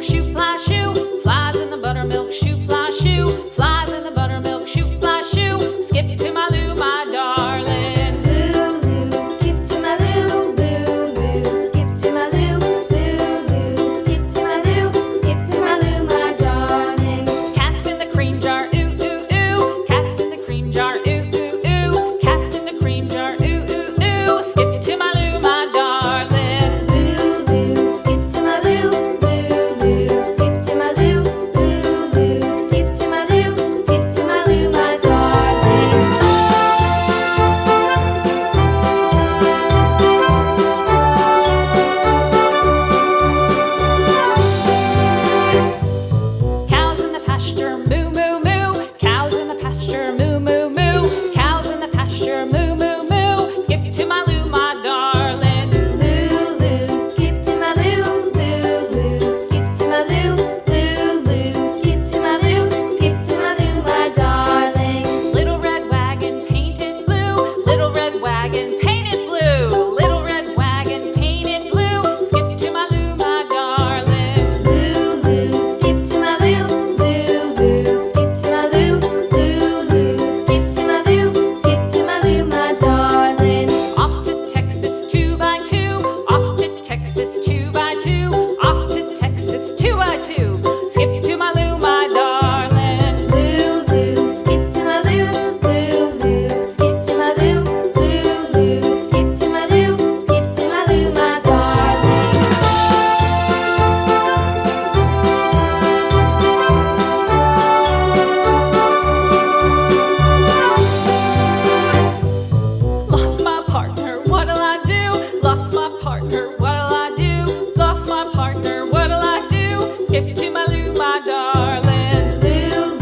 buttermilk shoe, fly shoe. Flies in the buttermilk shoe, fly shoe. Flies in the buttermilk shoe, fly shoe. Skip to my Lou, my darling. Lou, skip to my Lou, Lou, skip to my Lou, Lou, skip to my Lou, skip to my Lou, my darling. Cats in the cream jar, ooh, ooh, ooh. Cats in the cream jar, ooh, ooh, ooh. Cats in the cream jar, ooh, ooh, ooh. Skip to my Lou, my darling. Lou, skip to my Lou, Lou, skip to my Lou, Lou, skip to my Lou, skip to my Lou, my darling. Cows in the pasture, moo, moo, moo. Cows in the pasture, moo, moo, moo. Cows in the pasture, moo, moo, moo. Skip to my Lou, my darling. Lou, skip to my Lou, Lou, skip to my Lou, Lou, skip to my Lou, skip to my Lou, my darling. Little red wagon painted blue. Little red wagon painted blue. Little red wagon painted blue. Skip to my Lou, my darling. Lou, skip to my Lou, Lou, skip to my Lou, Lou, skip to my Lou, skip to my Lou, my darling. Off to Texas 2x2. Off to Texas 2x2. Off to Texas 2x2. Skip to my Lou, my darling. Lou, skip to my Lou, Lou, skip to my Lou, Lou, skip to my Lou, skip to my Lou, my darling. Lost my partner, what'll I do? Lost my partner, what'll I do? Lost my partner, what'll I do? Skip to my Lou, my darling. Lou,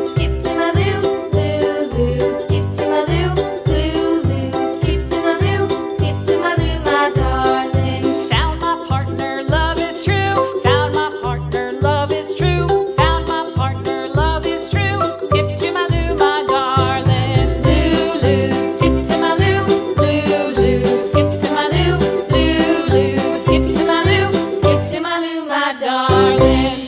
skip to my Lou, Lou, skip to my Lou, Lou, skip to my Lou, skip to my Lou, my darling. Found my partner, love is true. Found my partner, love is true. Found my partner, love is true. Skip to my Lou, my darling. Lou, skip to my Lou, Lou, skip to my Lou, Lou, skip to my Lou, skip to my Lou, my darling.